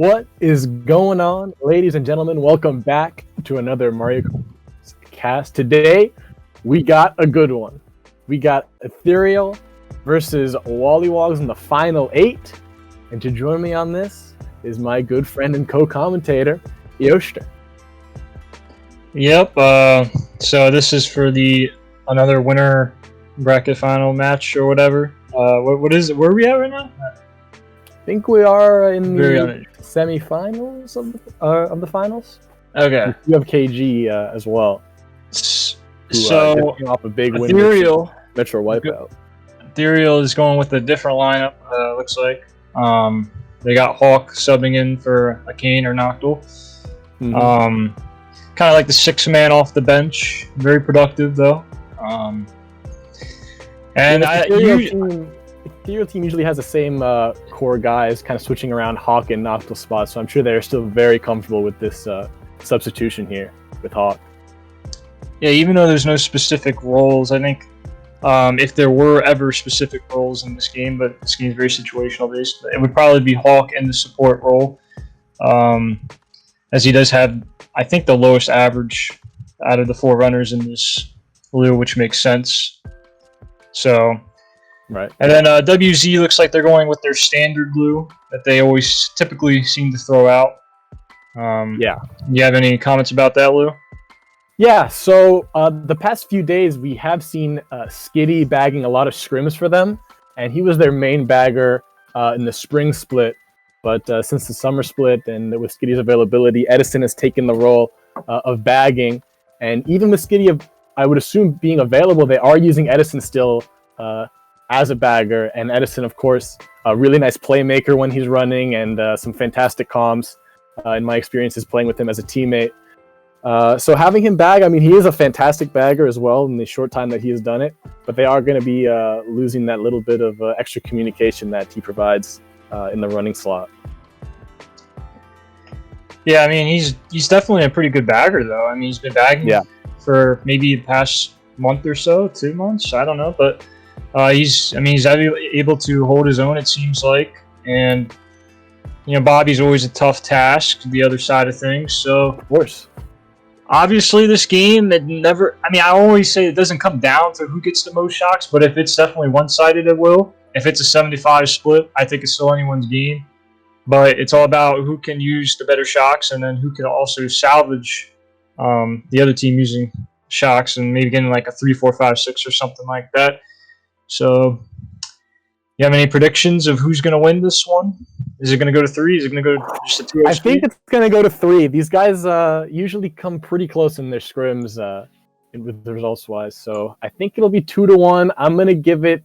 What is going on, ladies and gentlemen? Welcome back to another Mario Kart cast. Today, we got a good one. We got Ethereal versus WollywogZ in the final 8. And to join me on this is my good friend and co-commentator, Yoshter. Yep. So this is for another winner bracket final match or whatever. What is it? Where are we at right now? I think we are in the semi-finals of the finals. Okay. You have KG as well. So off a big win. Ethereal Metro Wipeout. Ethereal is going with a different lineup. Looks like they got Hawk subbing in for a Kane or Noctil. Kind of like the 6-man off the bench. Very productive though. And the Ethereal team usually has the same core guys, kind of switching around Hawk and Noctil spots. So I'm sure they're still very comfortable with this substitution here with Hawk. Yeah, even though there's no specific roles, I think if there were ever specific roles in this game, but this game is very situational based, it would probably be Hawk in the support role, as he does have, I think, the lowest average out of the 4 runners in this blue, which makes sense. So, right. And then WZ looks like they're going with their standard blue that they always typically seem to throw out. Yeah. You have any comments about that, Lou? Yeah, so the past few days we have seen Skitty bagging a lot of scrims for them, and he was their main bagger in the spring split. But since the summer split and with Skitty's availability, Edison has taken the role of bagging. And even with Skitty, I would assume, being available, they are using Edison still as a bagger. And Edison, of course, a really nice playmaker when he's running, and some fantastic comms in my experiences playing with him as a teammate. So having him bag, I mean, he is a fantastic bagger as well in the short time that he has done it, but they are going to be losing that little bit of extra communication that he provides in the running slot. Yeah, I mean, he's definitely a pretty good bagger, though. I mean, he's been bagging for maybe the past month or so, 2 months, I don't know, but he's able to hold his own, it seems like, and you know, Bobby's always a tough task, the other side of things, so of course. Obviously, this game, I always say it doesn't come down to who gets the most shocks, but if it's definitely one-sided, it will. If it's a 75 split, I think it's still anyone's game. But it's all about who can use the better shocks and then who can also salvage the other team using shocks and maybe getting like a 3, 4, 5, 6 or something like that. So, you have any predictions of who's going to win this one? Is it going to go to 3? Is it going to go just to 2? I think it's going to go to 3. These guys usually come pretty close in their scrims with the results-wise. So I think it'll be 2-1. I'm going to give it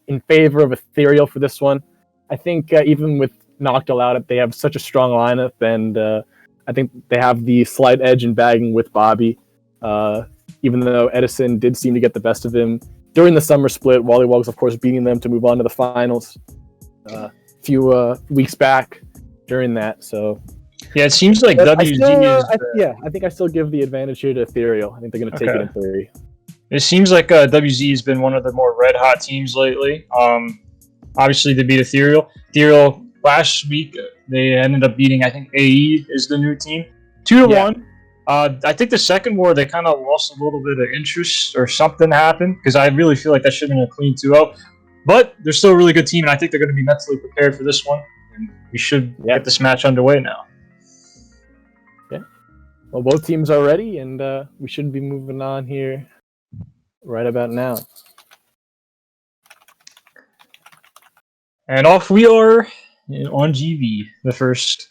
in favor of Ethereal for this one. I think even with Noctil out, they have such a strong lineup, and I think they have the slight edge in bagging with Bobby. Even though Edison did seem to get the best of him during the summer split, WollywogZ, of course, beating them to move on to the finals few weeks back during that. So yeah, it seems like WZ I think I still give the advantage here to Ethereal. I think they're going to take it in 3. It seems like WZ has been one of the more red-hot teams lately. Obviously, they beat Ethereal. Ethereal last week, they ended up beating, I think, AE is the new team. 2-1. I think the second war, they kind of lost a little bit of interest or something happened, because I really feel like that should have been a clean 2-0. But they're still a really good team, and I think they're going to be mentally prepared for this one. And we should get this match underway now. Yeah. Well, both teams are ready, and we should be moving on here right about now. And off we are on GV, the first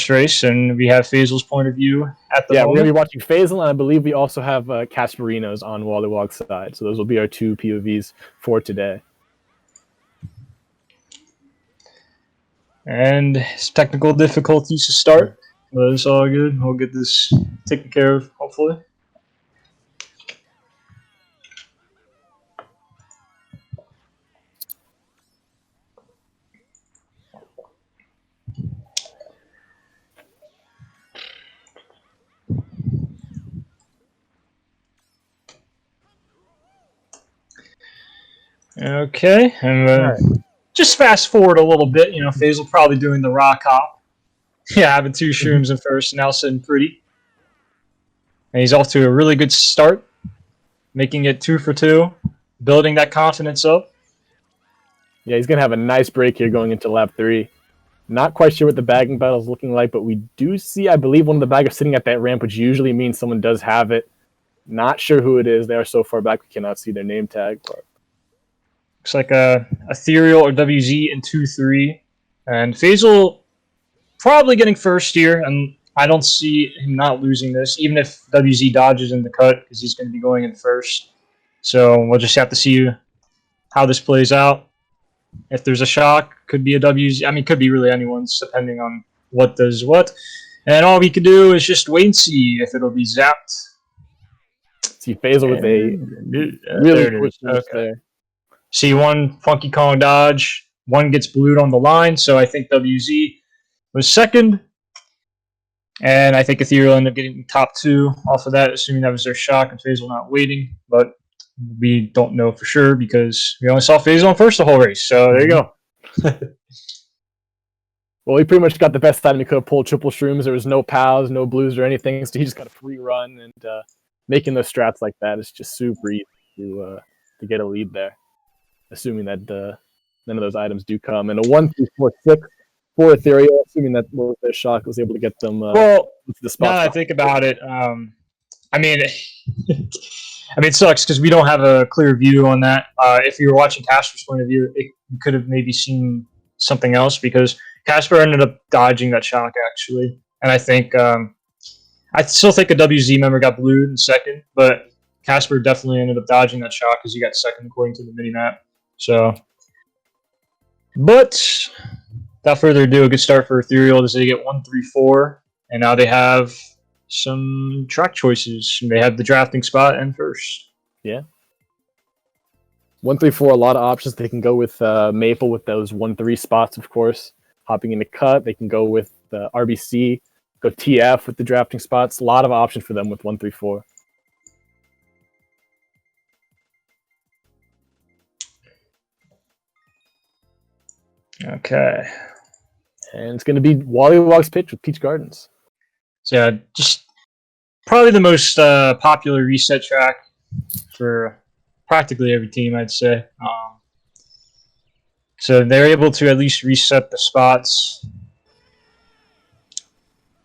race, and we have Faisal's point of view at the moment. We're going to be watching Faisal, and I believe we also have Casperino's on WollywogZ side. So those will be our 2 POVs for today. And it's technical difficulties to start, but it's all good. We'll get this taken care of, hopefully. Okay, and just fast forward a little bit. Faisal probably doing the rock hop. Yeah, having 2 shrooms in first, now sitting pretty. And he's off to a really good start, making it 2 for 2, building that confidence up. Yeah, he's going to have a nice break here going into lap 3. Not quite sure what the bagging battle is looking like, but we do see, I believe, one of the baggers sitting at that ramp, which usually means someone does have it. Not sure who it is. They are so far back we cannot see their name tag. But looks like a Ethereal or WZ in 2-3. And Faisal probably getting first here, and I don't see him not losing this, even if WZ dodges in the cut, because he's going to be going in first. So we'll just have to see how this plays out. If there's a shock, could be a WZ. I mean, could be really anyone's, depending on what does what. And all we can do is just wait and see if it'll be zapped. See Faisal with a really quick move there. See one Funky Kong dodge. One gets blued on the line, so I think WZ was second. And I think Ethereal ended up getting top 2 off of that, assuming that was their shock and Faisal not waiting. But we don't know for sure because we only saw Faisal on first the whole race. So there you go. Well, he pretty much got the best time he could have pulled triple shrooms. There was no POWs, no blues or anything, so he just got a free run. And making those strats like that is just super easy to get a lead there, assuming that none of those items do come. And a 1-3-4-6 for Ethereal, assuming that their shock was able to get them to the spot. Now that I think about it, I mean, it sucks because we don't have a clear view on that. If you were watching Casper's point of view, you could have maybe seen something else because Casper ended up dodging that shock, actually. And I think, I still think a WZ member got blued in second, but Casper definitely ended up dodging that shock because he got second according to the mini-map. So, but without further ado, a good start for Ethereal as they get 1-3-4, and now they have some track choices. They have the drafting spot and first. Yeah. 1-3-4, a lot of options. They can go with Maple with those 1-3 spots, of course. Hopping into cut, they can go with the RBC, go TF with the drafting spots. A lot of options for them with 1-3-4. Okay. And it's going to be WollywogZ pitch with Peach Gardens. So yeah, just probably the most popular reset track for practically every team, I'd say. So they're able to at least reset the spots.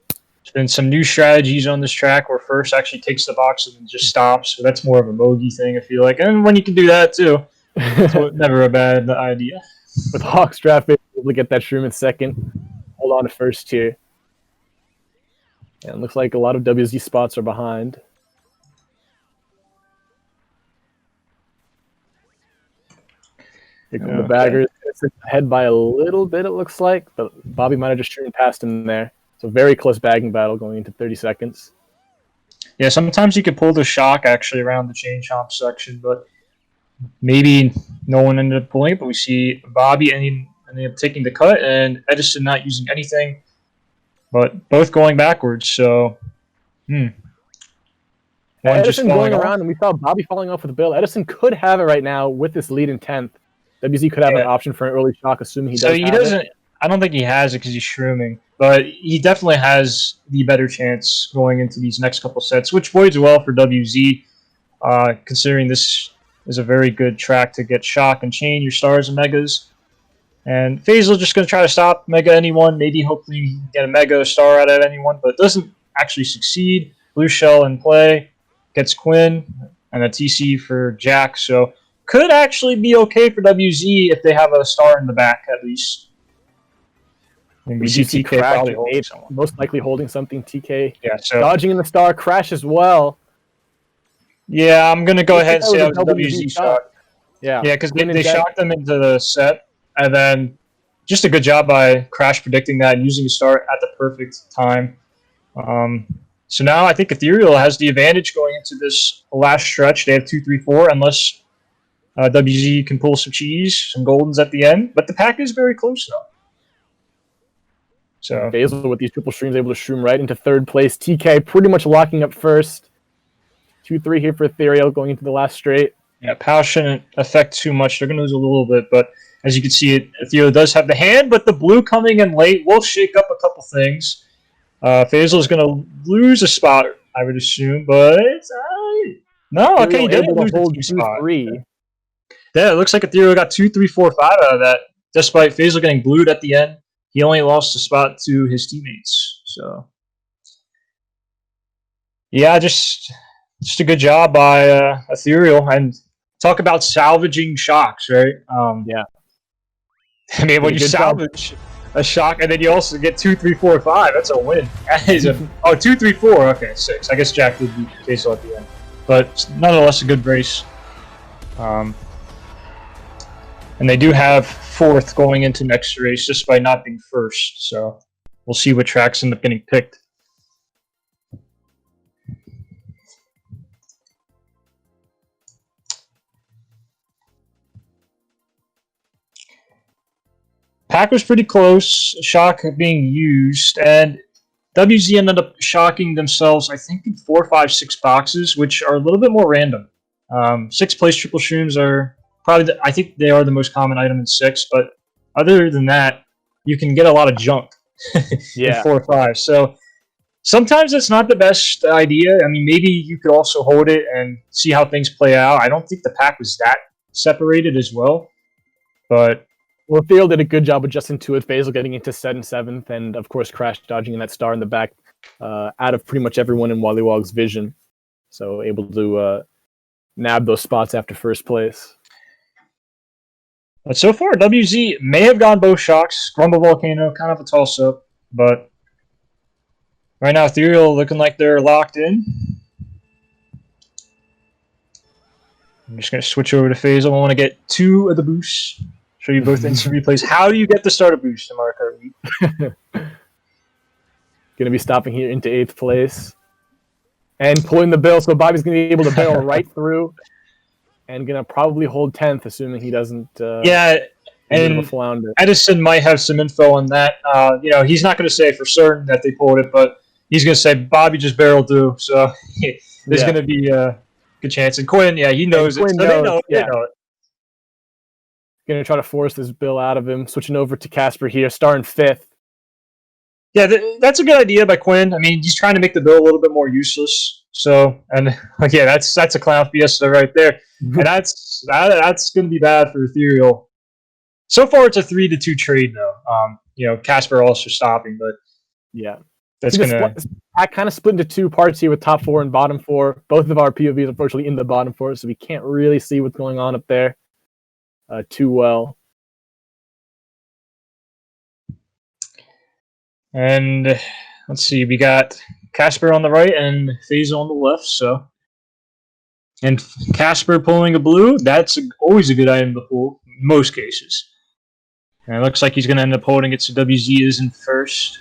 There's been some new strategies on this track where first actually takes the box and then just stops. So that's more of a Mogi thing, I feel like. And when you can do that too, it's never a bad idea. With Hawks draft, able to get that shroom in second. Hold on to first here. And it looks like a lot of WZ spots are behind. Here come the baggers. It's ahead by a little bit, it looks like. But Bobby might have just streamed past him there. So very close bagging battle going into 30 seconds. Yeah, sometimes you could pull the shock actually around the chain chomp section, but maybe no one ended up pulling it. But we see Bobby ended up taking the cut and Edison not using anything, but both going backwards. So, Edison going around, and we saw Bobby falling off with a bill. Edison could have it right now with this lead in 10th. WZ could have an option for an early shock, assuming he does. So he doesn't. I don't think he has it because he's shrooming, but he definitely has the better chance going into these next couple sets, which bodes well for WZ, considering this is a very good track to get shock and chain your stars and megas. And Faisal just going to try to stop mega anyone, maybe hopefully get a mega star out of anyone, but doesn't actually succeed. Blue shell in play, gets Quinn, and a TC for Jack, so could actually be okay for WZ if they have a star in the back at least. We do see Crash probably most likely holding something. TK so dodging in the star, Crash as well. Yeah, I'm going to go ahead and say that was a WZ shot. Yeah, because they shocked them into the set, and then just a good job by Crash predicting that and using a star at the perfect time. So now I think Ethereal has the advantage going into this last stretch. They have 2, 3, 4, unless WZ can pull some cheese, some goldens at the end. But the pack is very close, though. So Faisal with these triple streams able to shroom right into third place. TK pretty much locking up first. 2-3 here for Ethereal going into the last straight. Yeah, POW shouldn't affect too much. They're going to lose a little bit, but As you can see, Ethereal does have the hand, but the blue coming in late will shake up a couple things. Faisal is going to lose a spot, I would assume, but no, okay, he didn't lose the team spot. 3. Yeah, it looks like Ethereal got 2, 3, 4, 5 out of that. Despite Faisal getting blued at the end, he only lost a spot to his teammates. So, yeah, just a good job by Ethereal. And talk about salvaging shocks, right? Yeah. I mean, when you salvage a shock and then you also get 2, 3, 4, 5, that's a win. That is 2, 3, 4. Okay, 6. I guess Jack did beat Faisal at the end, but nonetheless a good race. And they do have 4th going into next race just by not being first. So we'll see what tracks end up getting picked. Pack was pretty close, shock being used, and WZ ended up shocking themselves, I think, in 4, 5, 6 boxes, which are a little bit more random. 6 place triple shrooms are probably, I think they are the most common item in 6, but other than that, you can get a lot of junk in 4 or 5. So sometimes it's not the best idea. I mean, maybe you could also hold it and see how things play out. I don't think the pack was that separated as well, but... Well, Ethereal did a good job adjusting to it. Faisal getting into 7th, and of course crash dodging in that star in the back out of pretty much everyone in WollywogZ vision. So able to nab those spots after first place. But so far, WZ may have gone both shocks. Grumble Volcano, kind of a toss-up. But right now, Ethereal looking like they're locked in. I'm just going to switch over to Faisal. I want to get 2 of the boosts. Show you both instant replays. How do you get the starter boost in Mario Kart 8? Going to be stopping here into 8th place. And pulling the bill, so Bobby's going to be able to barrel right through. And going to probably hold 10th, assuming he doesn't... yeah, and Edison might have some info on that. He's not going to say for certain that they pulled it, but he's going to say Bobby just barreled through. So there's going to be a good chance. And Quinn, he knows it. So they know it. Going to try to force this bill out of him. Switching over to Casper here, starting 5th. Yeah, that's a good idea by Quinn. I mean, he's trying to make the bill a little bit more useless. So, and that's a clown fiesta right there. And that's going to be bad for Ethereal. So far, it's a 3-2 trade though. Casper also stopping, but yeah, that's going to. I kind of split into 2 parts here with top 4 and bottom 4. Both of our POVs, unfortunately, in the bottom 4, so we can't really see what's going on up there too well. And let's see, we got Casper on the right and Faisal on the left. So, and Casper pulling a blue, that's always a good item to pull in most cases. And it looks like he's going to end up holding it, so WZ is in first.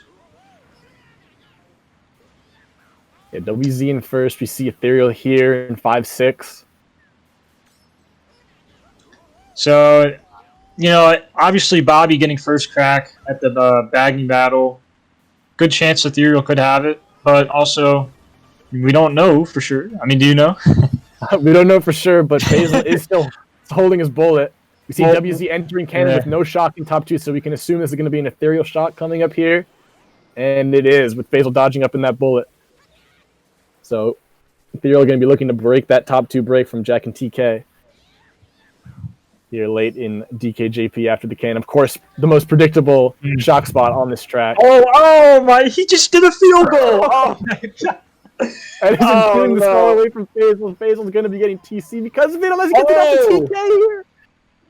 Yeah, WZ in first. We see Ethereal here in 5-6. So, obviously Bobby getting first crack at the bagging battle. Good chance Ethereal could have it, but also we don't know for sure. I mean, do you know? We don't know for sure, but Faisal is still holding his bullet. We see WZ entering cannon with no shock in top 2, so we can assume this is going to be an Ethereal shot coming up here. And it is, with Faisal dodging up in that bullet. So Ethereal going to be looking to break that top 2 break from Jack and TK. Here late in DKJP after the cannon. Of course, the most predictable shock spot on this track. Oh my, he just did a field goal! Oh my god. And he's pulling the score away from Faisal. Faisal going to be getting TC because of it unless he gets it to TK here.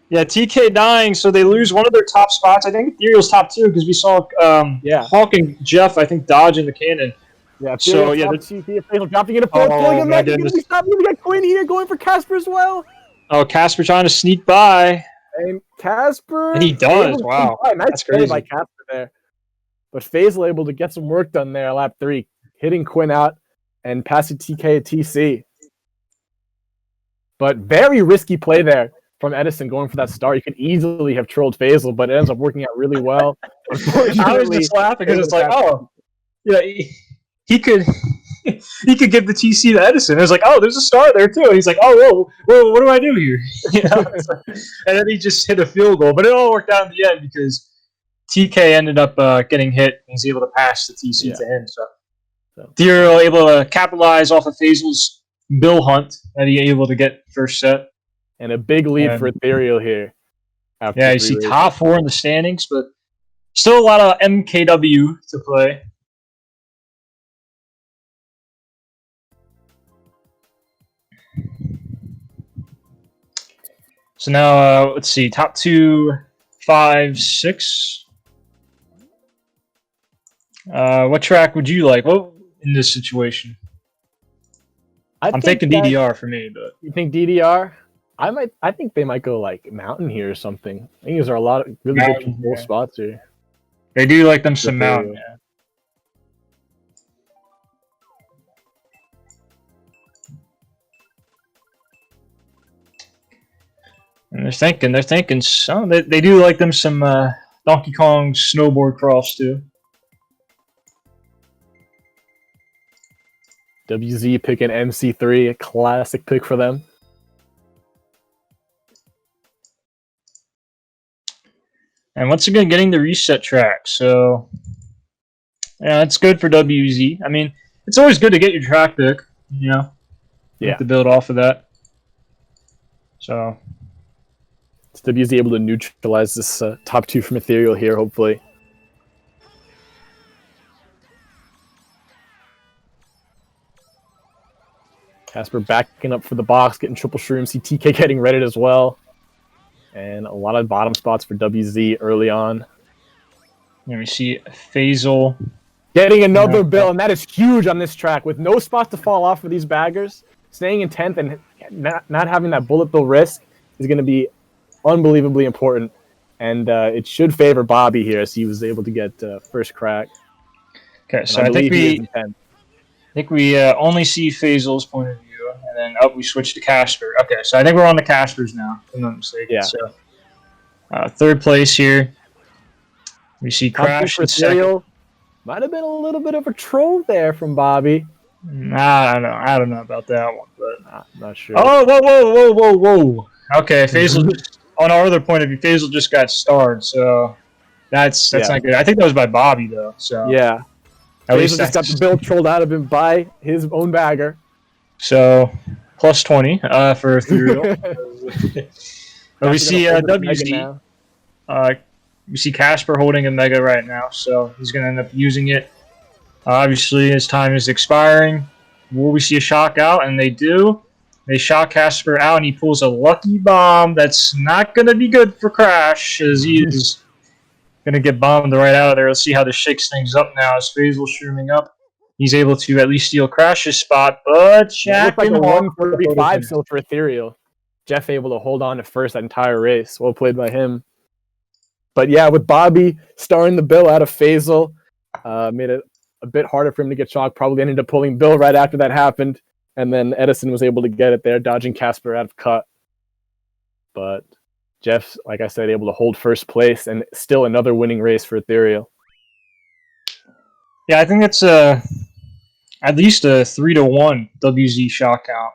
Yeah, TK dying, so they lose one of their top spots. I think Ethereal's top 2 because we saw Hawk and Jeff, I think, dodging the cannon. Yeah, so Faisal dropping in a 4th, pulling him back. He's going to be stopping. We got Quinn here going for Casper as well. Oh, Casper trying to sneak by. And Casper... And he does, wow. Nice play by Casper there. But Faisal able to get some work done there, lap 3. Hitting Quinn out and passing TK at TC. But very risky play there from Edison going for that star. You could easily have trolled Faisal, but it ends up working out really well. I was just laughing because it's like, he could... he could give the TC to Edison. It was like, oh, there's a star there too. And he's like, oh, whoa, what do I do here? You know? And then he just hit a field goal. But it all worked out in the end because TK ended up getting hit. And he's able to pass the TC to him. So Ethereal able to capitalize off of Faisal's Bill Hunt that he able to get first set. And a big lead for Ethereal here. Yeah, you see top 4 in the standings, but still a lot of MKW to play. So now, let's see, top 2, 5, 6. What track would you like? What in this situation? I'm taking DDR for me, but you think DDR? I think they might go like Mountain here or something. I think these are a lot of really good control spots here. They do like them some Mountain. Yeah. And they're thinking some. They do like them some Donkey Kong snowboard cross too. WZ picking MC3, a classic pick for them. And once again, getting the reset track. So, yeah, it's good for WZ. I mean, it's always good to get your track pick, you know? Yeah. To build off of that. So. Is WZ able to neutralize this top 2 from Ethereal here, hopefully? Casper backing up for the box, getting triple shroom. See TK getting ready as well. And a lot of bottom spots for WZ early on. Here we see Faisal getting another bill, and that is huge on this track. With no spots to fall off for these baggers, staying in 10th and not having that bullet bill risk is going to be unbelievably important. And it should favor Bobby here as he was able to get first crack. Okay, so I think we only see Faisal's point of view. And then we switch to Casper. Okay, so I think we're on the Caspers now, if I'm not mistaken. Yeah. So, 3rd place here. We see Crash in 2nd. Might have been a little bit of a troll there from Bobby. I don't know about that one, but not sure. Oh, whoa. Okay, Faisal on our other point of view, Faisal just got starred, so that's not good. I think that was by Bobby though. So yeah, at least just got the bill trolled out of him by his own bagger. So plus 20 for Ethereal. But we see WZ. We see Casper holding a Mega right now, so he's going to end up using it. Obviously, his time is expiring. Will we see a shock out? And they do. They shock Casper out, and he pulls a lucky bomb. That's not going to be good for Crash, as he is going to get bombed right out of there. Let's see how this shakes things up now as Faisal streaming up. He's able to at least steal Crash's spot, but Shaq like a 145 still for Ethereal. Jeff able to hold on to first that entire race. Well played by him. But yeah, with Bobby starring the bill out of Faisal, made it a bit harder for him to get shocked. Probably ended up pulling Bill right after that happened. And then Edison was able to get it there, dodging Casper out of cut. But Jeff, like I said, able to hold first place and still another winning race for Ethereal. Yeah, I think it's at least a 3-1 WZ shock count,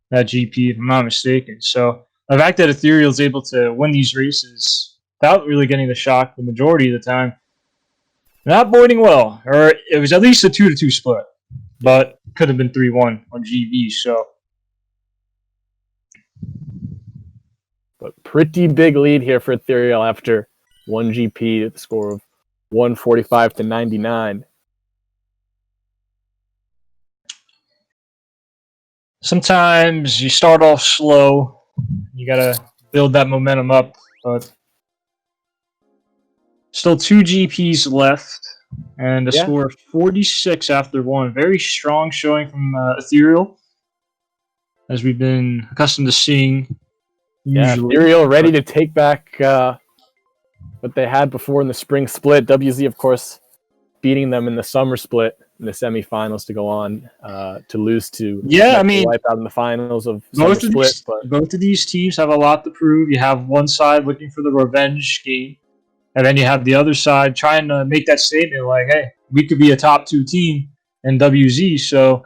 that GP, if I'm not mistaken. So the fact that Ethereal is able to win these races without really getting the shock the majority of the time, not boding well. Or it was at least a 2-2 split, but could have been 3-1 on GV. So, but pretty big lead here for Ethereal after 1 GP at the score of 145-99. Sometimes you start off slow. You got to build that momentum up. But still 2 GPs left. And a score of 46 after 1. Very strong showing from Ethereal, as we've been accustomed to seeing. Yeah, Ethereal ready to take back what they had before in the spring split. WZ, of course, beating them in the summer split in the semifinals to go on to lose to wipe out in the finals of both of these teams have a lot to prove. You have one side looking for the revenge game, and then you have the other side trying to make that statement like, hey, we could be a top 2 team in WZ. So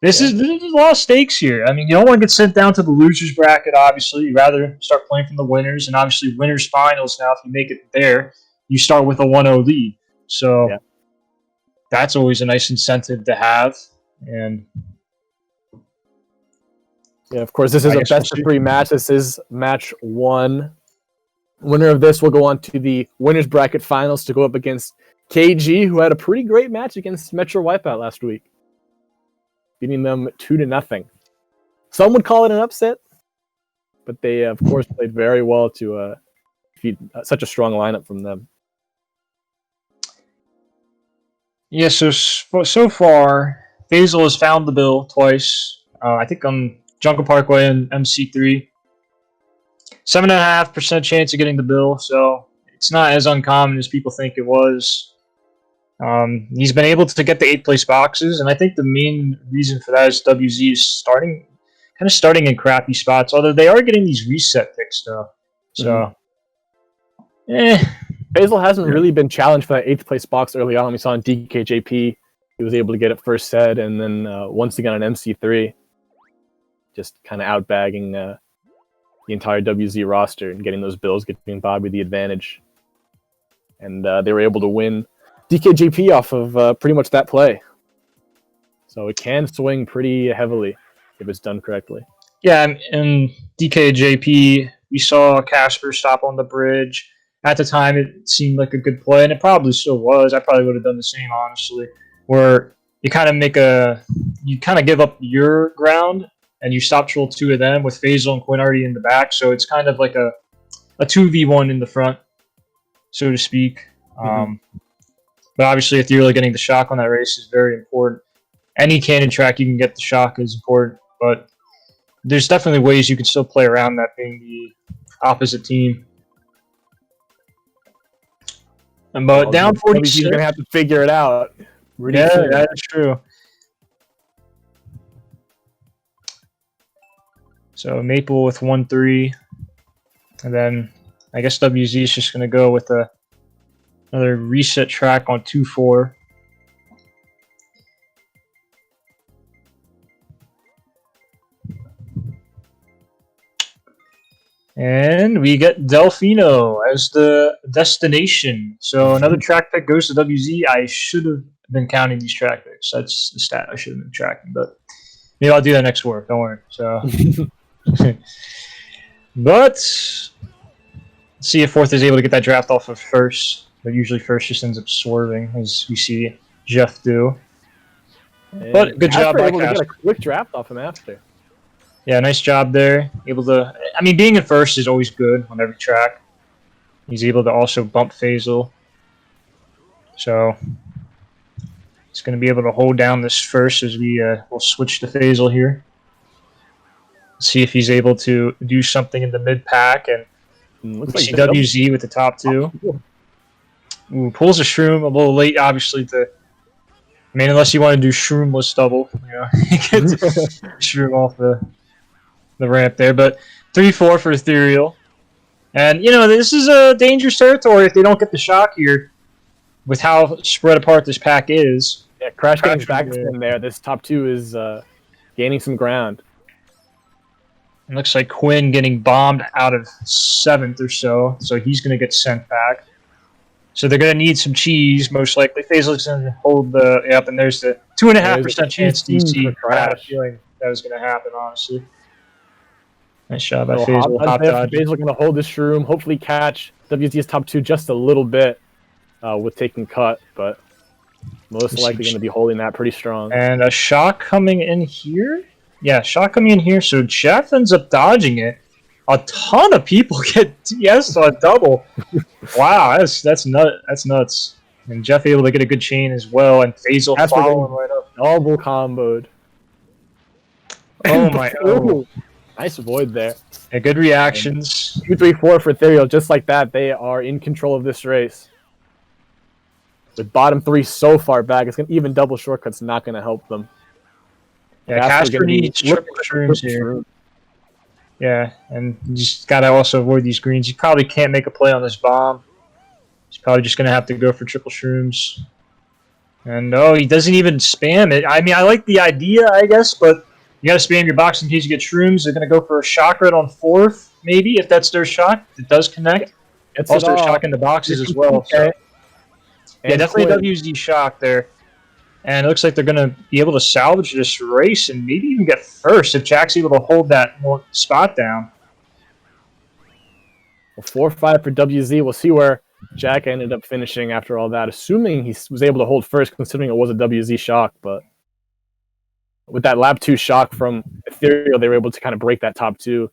This is a lot of stakes here. I mean, you don't want to get sent down to the losers bracket, obviously. You'd rather start playing from the winners, and obviously winners finals now, if you make it there, you start with a 1-0 lead. So that's always a nice incentive to have. And yeah, of course, this is a best-of-3 match. This is match 1. Winner of this will go on to the winners bracket finals to go up against KG, who had a pretty great match against Metro Wipeout last week, beating them 2-0. Some would call it an upset, but they, of course, played very well to defeat such a strong lineup from them. Yeah, so far, Faisal has found the bill twice. I think on Jungle Parkway and MC3. 7.5% chance of getting the bill, so it's not as uncommon as people think it was. He's been able to get the 8th place boxes, and I think the main reason for that is WZ is starting in crappy spots, although they are getting these reset picks though. So, Faisal hasn't really been challenged for that 8th place box early on. We saw in DKJP, he was able to get it first set, and then once again on MC3, just kind of outbagging the entire WZ roster and getting those bills, giving Bobby the advantage. And they were able to win DKJP off of pretty much that play. So it can swing pretty heavily if it's done correctly. Yeah, and DKJP, we saw Casper stop on the bridge. At the time, it seemed like a good play, and it probably still was. I probably would have done the same, honestly, where you kind of give up your ground, and you stop troll 2 of them with Faisal and Quinn already in the back. So it's kind of like a 2v1 in the front, so to speak. But obviously, Ethereal getting the shock on that race is very important. Any cannon track you can get the shock is important, but there's definitely ways you can still play around that being the opposite team. But down 46. You're going to have to figure it out. Yeah, that's true. So Maple with 1-3. And then I guess WZ is just going to go with another reset track on 2-4. And we get Delfino as the destination. So another track pick goes to WZ. I should have been counting these track picks. That's the stat I should have been tracking. But maybe I'll do that next work. Don't worry. So, but let's see if Fourth is able to get that draft off of first. But usually first just ends up swerving, as we see Jeff do. But good job by Casper. Able to get a quick draft off him after. Yeah, nice job there. Able to, I mean, being in first is always good on every track. He's able to also bump Faisal. So he's going to be able to hold down this first as we'll switch to Faisal here. See if he's able to do something in the mid pack, and see WZ with the top 2. Ooh, pulls a shroom a little late, obviously. I mean, unless you want to do shroomless double, get shroom off the ramp there. But 3-4 for Ethereal. And, this is a dangerous territory if they don't get the shock here with how spread apart this pack is. Yeah, Crash getting back in there. This top 2 is gaining some ground. It looks like Quinn getting bombed out of 7th or so he's going to get sent back. So they're going to need some cheese, most likely. Faisal's going to hold up, and there's the 2.5% chance DC. I had a feeling that was going to happen, honestly. Nice job by Faisal. Hop dodge. Faisal going to hold this shroom, hopefully catch WZ's top 2 just a little bit with taking cut, but most likely going to be holding that pretty strong. And a shock coming in here. Yeah, shock coming in here. So Jeff ends up dodging it. A ton of people get TS on a double. Wow, that's nuts. And Jeff able to get a good chain as well, and Faisal following right up. Double comboed. Oh my! Oh. Nice void there. Yeah, good reactions. 2-3-4 for Ethereal, just like that. They are in control of this race. With bottom 3 so far back, it's gonna even double shortcuts not gonna help them. Yeah, Casper needs triple shrooms here. Yeah, and you just gotta also avoid these greens. You probably can't make a play on this bomb. He's probably just gonna have to go for triple shrooms. And no, he doesn't even spam it. I mean, I like the idea, I guess, but you gotta spam your box in case you get shrooms. They're gonna go for a shock right on 4th, maybe, if that's their shock. It does connect. Gets Also, it they're off. shocking the boxes as well. So. Yeah, definitely a WZ shock there. And it looks like they're going to be able to salvage this race and maybe even get first if Jack's able to hold that spot down. Well, 4-5 for WZ. We'll see where Jack ended up finishing after all that, assuming he was able to hold first, considering it was a WZ shock. But with that lap 2 shock from Ethereal, they were able to kind of break that top 2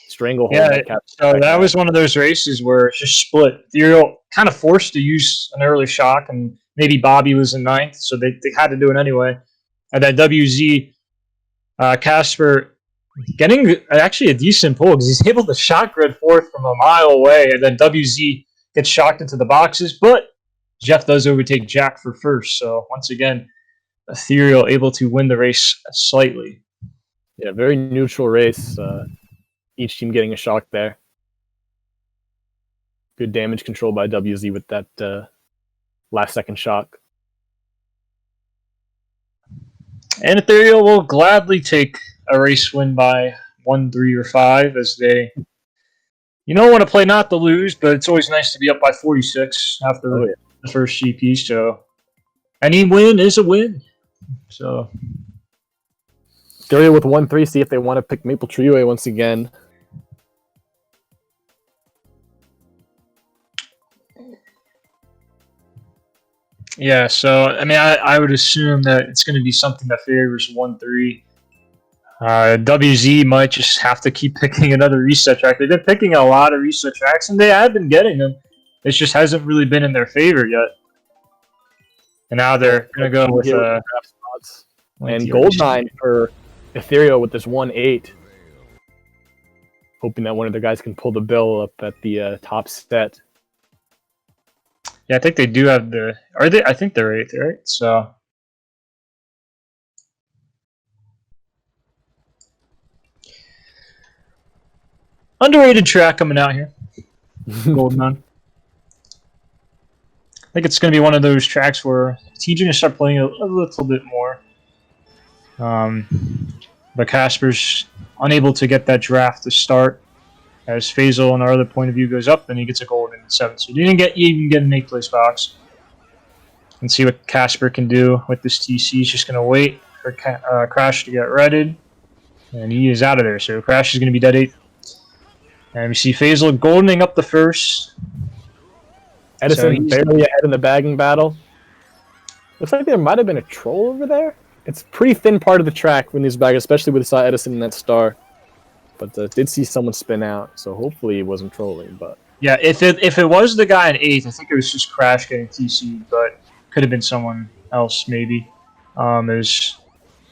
stranglehold. Yeah, so that was one of those races where it's just split. Ethereal kind of forced to use an early shock, and maybe Bobby was in 9th, so they had to do it anyway. And then WZ, Casper getting actually a decent pull because he's able to shock grid 4th from a mile away, and then WZ gets shocked into the boxes, but Jeff does overtake Jack for first. So once again, Ethereal able to win the race slightly. Yeah, very neutral race. Each team getting a shock there. Good damage control by WZ with that last second shock. And Ethereal will gladly take a race win by 1, 3, or 5 as they, want to play not to lose, but it's always nice to be up by 46 after the first GP. So any win is a win. So Ethereal with 1-3, see if they want to pick Maple Treeway once again. Yeah, so I mean, I would assume that it's going to be something that favors 1-3. WZ might just have to keep picking another reset track. They've been picking a lot of reset tracks, and they have been getting them. It just hasn't really been in their favor yet. And now they're going to go with spots. And Gold9 for Ethereal with this 1-8. Hoping that one of their guys can pull the bill up at the top set. Yeah, I think they do have the. Are they? I think they're 8th, right? So. Underrated track coming out here. Gold9. I think it's going to be one of those tracks where teams are going to start playing a little bit more. But Casper's unable to get that draft to start. As Faisal, on our other point of view, goes up, then he gets a gold in 7th. So he didn't even get an 8th place box. And see what Casper can do with this TC. He's just going to wait for Crash to get redded. And he is out of there. So Crash is going to be dead 8th. And we see Faisal goldening up the first. Edison barely ahead in the bagging battle. Looks like there might have been a troll over there. It's a pretty thin part of the track when these baggers, especially with Edison and that star. But did see someone spin out, so hopefully it wasn't trolling. But yeah, if it was the guy in 8th, I think it was just Crash getting TC'd, but could have been someone else maybe. Looks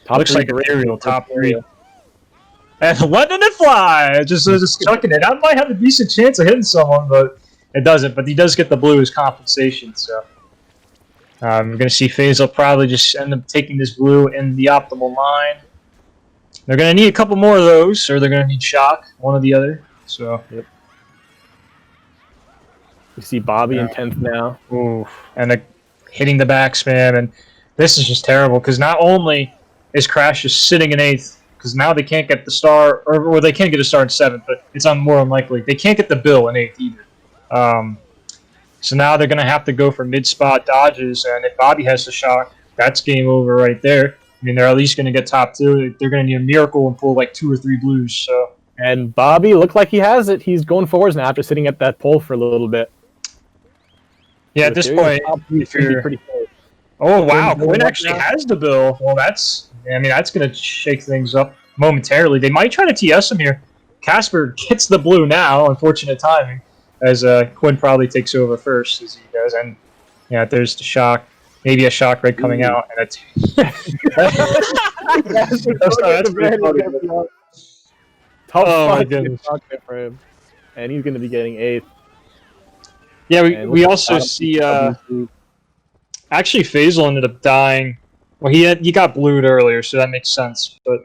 like Ethereal top 3. And letting it fly, just chucking it. I might have a decent chance of hitting someone, but it doesn't. But he does get the blue as compensation, so we're going to see Faisal probably just end up taking this blue in the optimal line. They're going to need a couple more of those, or they're going to need shock, one or the other. So, yep. We see Bobby in 10th now. Ooh, and hitting the back spam, and this is just terrible because not only is Crash just sitting in 8th, because now they can't get the star, or they can't get a star in 7th, but it's more unlikely. They can't get the bill in 8th either. So now they're going to have to go for mid-spot dodges, and if Bobby has the shock, that's game over right there. I mean, they're at least going to get top 2. They're going to need a miracle and pull like 2 or 3 blues. So. And Bobby looked like he has it. He's going forwards now after sitting at that pole for a little bit. Yeah, at this point, if you're pretty close. Oh wow, Quinn actually has the bill. Well, that's going to shake things up momentarily. They might try to TS him here. Casper gets the blue now. Unfortunate timing, as Quinn probably takes over first as he does. And yeah, there's the shock. Maybe a shock red coming out, and that's oh my goodness, for him, and he's going to be getting 8th. Yeah, we also see actually Faisal ended up dying. Well, he got blued earlier, so that makes sense. But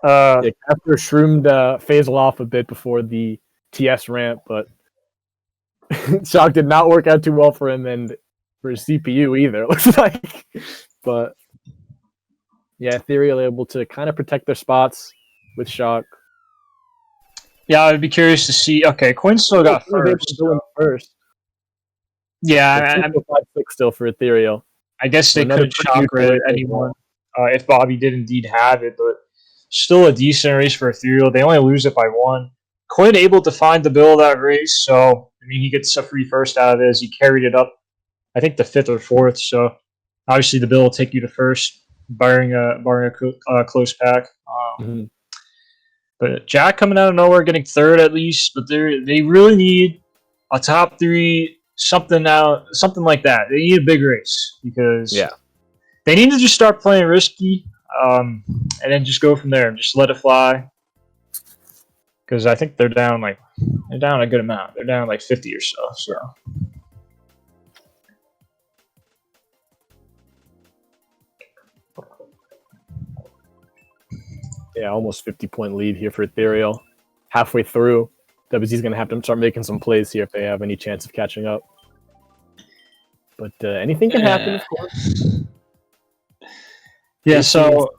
Casper shroomed Faisal off a bit before the TS ramp, but shock did not work out too well for him, and for his CPU either, it looks like. But yeah, Ethereal able to kind of protect their spots with Shock. Yeah, I'd be curious to see. Okay, Quinn still got first. First. Yeah, 5-6 still for Ethereal. I guess they could shock red anyone if Bobby did indeed have it, but still a decent race for Ethereal. They only lose it by 1. Quinn able to find the bill of that race, so I mean he gets a free first out of it as he carried it up, I think the 5th or 4th. So obviously the bill will take you to first, barring a close pack. But Jack coming out of nowhere, getting 3rd at least. But they really need a top 3, something like that. They need a big race because they need to just start playing risky, and then just go from there and just let it fly. Because I think they're down a good amount. They're down like 50 or so. So yeah, almost 50-point lead here for Ethereal. Halfway through, WZ's going to have to start making some plays here if they have any chance of catching up. But anything can happen, of course. Yeah, so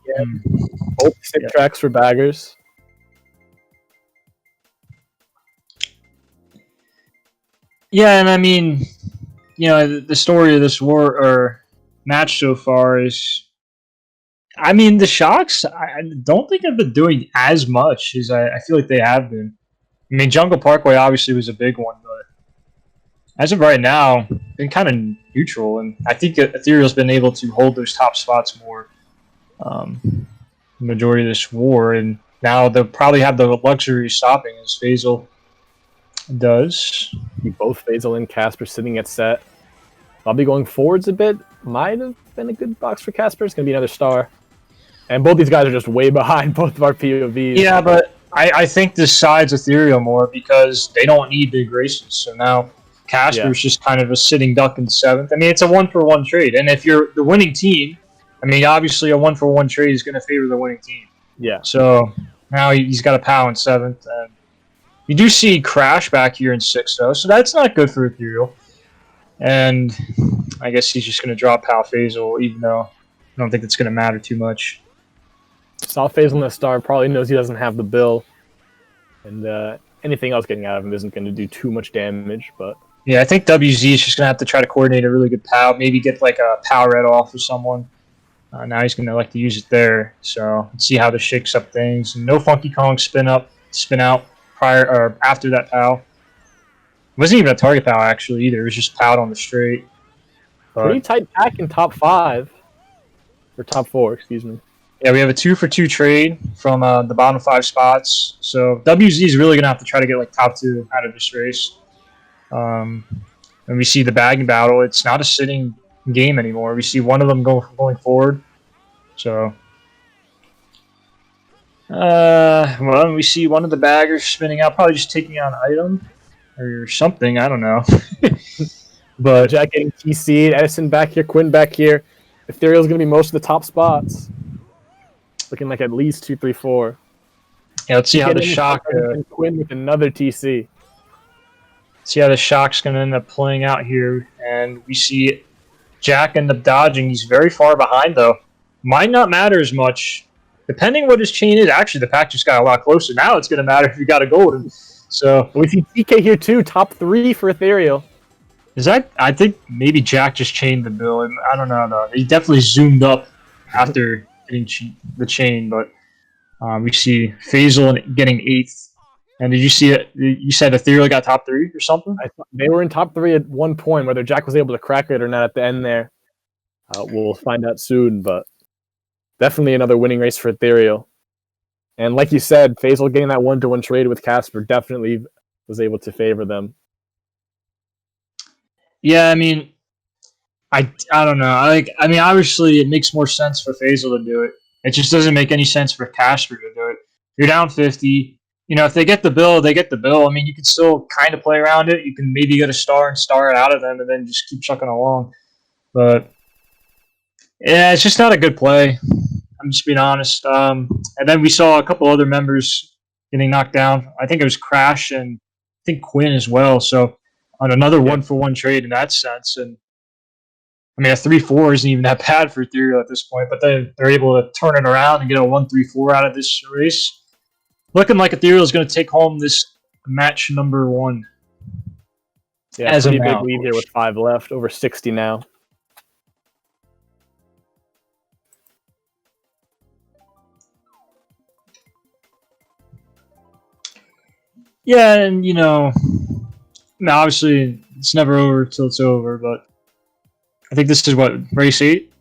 both 6 tracks for baggers. Yeah, and I mean, the story of this match so far is, I mean, the Shocks, I don't think have been doing as much as I feel like they have been. I mean, Jungle Parkway obviously was a big one, but as of right now, been kind of neutral, and I think Ethereal's been able to hold those top spots more the majority of this war, and now they'll probably have the luxury of stopping as Faisal does. Both Faisal and Casper sitting at set. Bobby going forwards a bit. Might have been a good box for Casper. It's going to be another star. And both these guys are just way behind both of our POVs. Yeah, but I think this sides Ethereal more because they don't need big races. So now Casper's just kind of a sitting duck in 7th. I mean, it's a 1-for-1 trade. And if you're the winning team, I mean, obviously a 1-for-1 trade is going to favor the winning team. Yeah. So now he's got a POW in 7th. And you do see Crash back here in 6th, though. So that's not good for Ethereal. And I guess he's just going to drop POW Faisal, even though I don't think it's going to matter too much. Saw Faisal in the star, probably knows he doesn't have the bill. And anything else getting out of him isn't going to do too much damage. But yeah, I think WZ is just going to have to try to coordinate a really good POW, maybe get like a POW red off or someone. Now he's going to like to use it there. So let's see how this shakes up things. No Funky Kong spin out prior or after that POW. It wasn't even a target POW actually either. It was just POW'd on the straight. But pretty tight pack in top 5. Or top 4, excuse me. Yeah, we have a 2-for-2 trade from the bottom 5 spots. So WZ is really going to have to try to get like top 2 out of this race. And we see the bagging battle. It's not a sitting game anymore. We see one of them going forward. So, well, we see one of the baggers spinning out, probably just taking out an item or something. I don't know. But Jack getting TC'd, Edison back here, Quinn back here. Ethereal's going to be most of the top spots. Looking like at least 2, 3, 4. Yeah, let's see how the shock. Quinn with another TC. See how the shock's going to end up playing out here, and we see Jack end up dodging. He's very far behind, though. Might not matter as much, depending what his chain is. Actually, the pack just got a lot closer. Now it's going to matter if you got a golden. So we see TK here too. Top 3 for Ethereal. Is that? I think maybe Jack just chained the bill. I don't know. No, he definitely zoomed up after getting the chain, but we see Faisal getting 8th. And did you see it? You said Ethereal got top 3 or something? They were in top 3 at one point. Whether Jack was able to crack it or not at the end there, we'll find out soon. But definitely another winning race for Ethereal. And like you said, Faisal getting that 1-to-1 trade with Casper definitely was able to favor them. Yeah, I mean, I don't know. I mean, obviously, it makes more sense for Faisal to do it. It just doesn't make any sense for Casper to do it. You're down 50. You know, if they get the bill, they get the bill. I mean, you can still kind of play around it. You can maybe get a star and star it out of them and then just keep chucking along. But, yeah, it's just not a good play. I'm just being honest. And then we saw a couple other members getting knocked down. I think it was Crash and I think Quinn as well. So, on another 1-for-1 trade in that sense. And I mean, a 3-4 isn't even that bad for Ethereal at this point, but they're able to turn it around and get a 1-3-4 out of this race. Looking like Ethereal is going to take home this match number 1. Yeah, pretty big lead here with 5 left, over 60 now. Yeah, and you know, obviously it's never over till it's over, but I think this is what, race 8?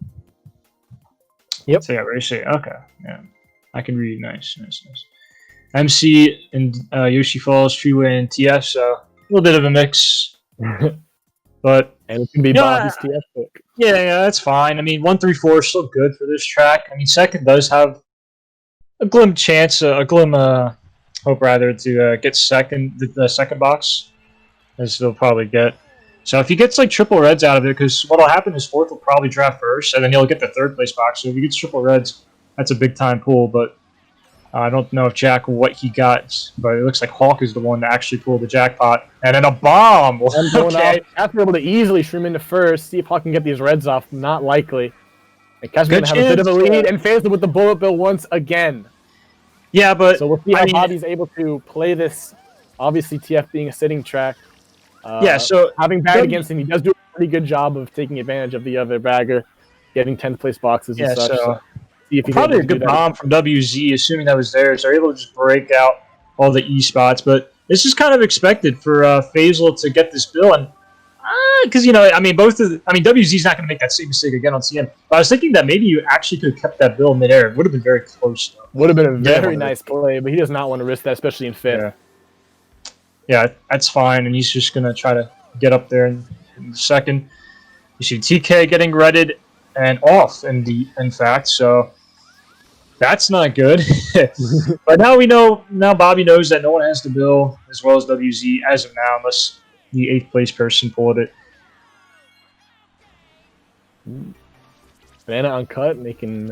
Yep. So yeah, race 8. Okay, yeah, I can read. Nice. MC and Yoshi Falls, Treeway, and TF. So a little bit of a mix, but and it can be Bobby's TF pick. Yeah, that's fine. I mean, 1-3-4 is still good for this track. I mean, second does have a glim chance, hope rather, to get second, the second box, as he'll probably get. So if he gets like triple reds out of it, because what'll happen is fourth will probably draft first, and then he'll get the third place box. So if he gets triple reds, that's a big time pull. But I don't know if Jack what he got, but it looks like Hawk is the one that actually pulled the jackpot, and then a bomb. Okay, after able to easily stream into first, see if Hawk can get these reds off. Not likely. And Casper's gonna have a bit of a lead, and Faisal with the bullet bill once again. Yeah, but so we'll see how Bobby's able to play this. Obviously, TF being a sitting track. Yeah, so having bagged against him, he does do a pretty good job of taking advantage of the other bagger, getting 10th place boxes and such. So see if he probably a good bomb from WZ, assuming that was there. So they're able to just break out all the E spots. But this is kind of expected for Faisal to get this bill, and because WZ's not going to make that same mistake again on CM. But I was thinking that maybe you actually could have kept that bill in midair. It would have been very close, though. Would have been a very nice play, but he does not want to risk that, especially in fifth. Yeah, that's fine, and he's just going to try to get up there in the second. You see TK getting redded and off, in fact, so that's not good. But now Bobby knows that no one has the bill, as well as WZ, as of now, unless the 8th place person pulled it. Savannah uncut, making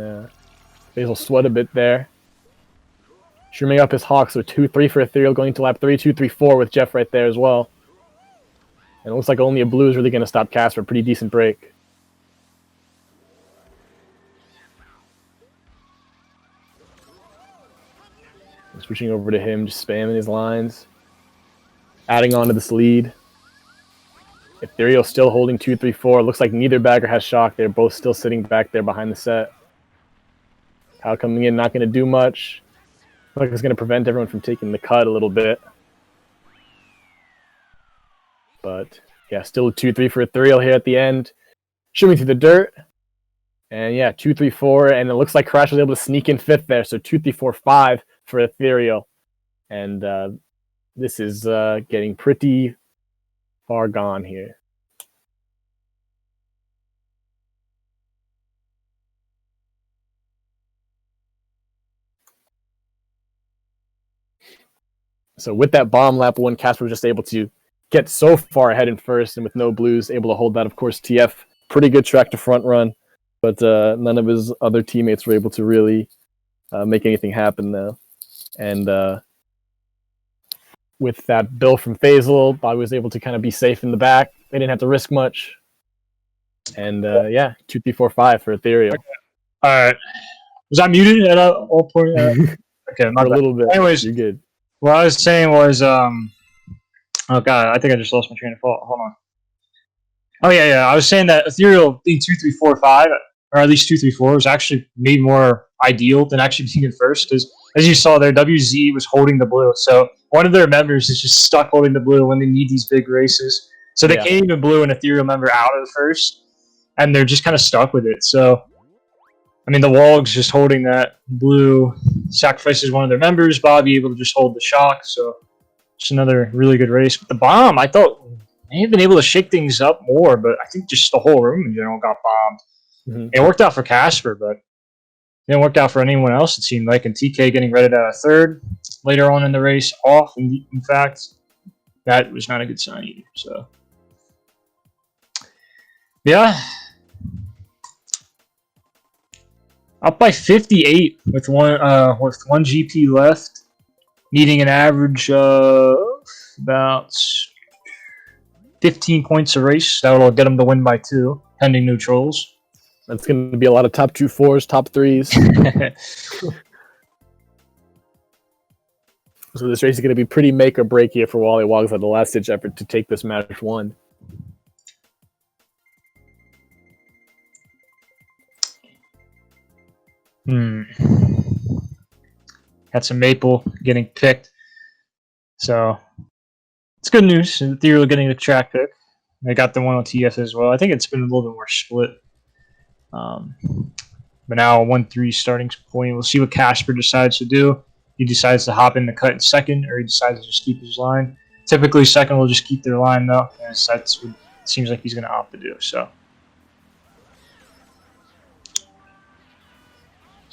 Faisal sweat a bit there. Streaming up his Hawks with 2-3 for Ethereal, going to lap 3, 2-3-4 with Jeff right there as well. And it looks like only a blue is really going to stop Casper. Pretty decent break. Switching over to him, just spamming his lines. Adding on to this lead. Ethereal still holding 2-3-4. Looks like neither bagger has shock. They're both still sitting back there behind the set. Kyle coming in, not going to do much. Looks like it's going to prevent everyone from taking the cut a little bit. But yeah, still 2-3 for Ethereal here at the end. Shooting through the dirt. And yeah, 2-3-4. And it looks like Crash was able to sneak in fifth there. So 2-3-4-5 for Ethereal. And this is getting pretty far gone here. So with that bomb lap one, Casper was just able to get so far ahead in first, and with no blues, able to hold that. Of course, TF, pretty good track to front run, but none of his other teammates were able to really make anything happen though. And with that bill from Faisal, Bobby was able to kind of be safe in the back. They didn't have to risk much. And yeah, 2-3-4-5 for Ethereal. All right. Was I muted at all point? Okay, a little bit. Anyways, you're good. What I was saying was, oh god, I think I just lost my train of thought. Hold on. Oh yeah. I was saying that Ethereal being 2-3-4-5, or at least 2-3-4, was actually maybe more ideal than actually being in first. Because as you saw there, WZ was holding the blue, so one of their members is just stuck holding the blue when they need these big races. So they can't even blue an Ethereal member out of the first, and they're just kind of stuck with it. So, I mean, the WollywogZ just holding that blue sacrifices one of their members. Bobby able to just hold the shock. So, just another really good race. But the bomb, I thought may have been able to shake things up more, but I think just the whole room in general got bombed. Mm-hmm. It worked out for Casper, but it didn't work out for anyone else, it seemed like. And TK getting ready to third later on in the race off. In fact, that was not a good sign either. So, yeah. Up by 58 with one GP left, needing an average of about 15 points a race. That will get them to win by 2. pending new trolls. That's going to be a lot of top 2-4s, top 3s. So this race is going to be pretty make or break here for WollywogZ at the last-ditch effort to take this match 1. Had some maple getting picked. So it's good news. Ethereal getting the track pick. They got the one on TF as well. I think it's been a little bit more split. But now a 1-3 starting point. We'll see what Casper decides to do. He decides to hop in the cut in second, or he decides to just keep his line. Typically, second will just keep their line, though. And that's what it seems like he's going to opt to do. So,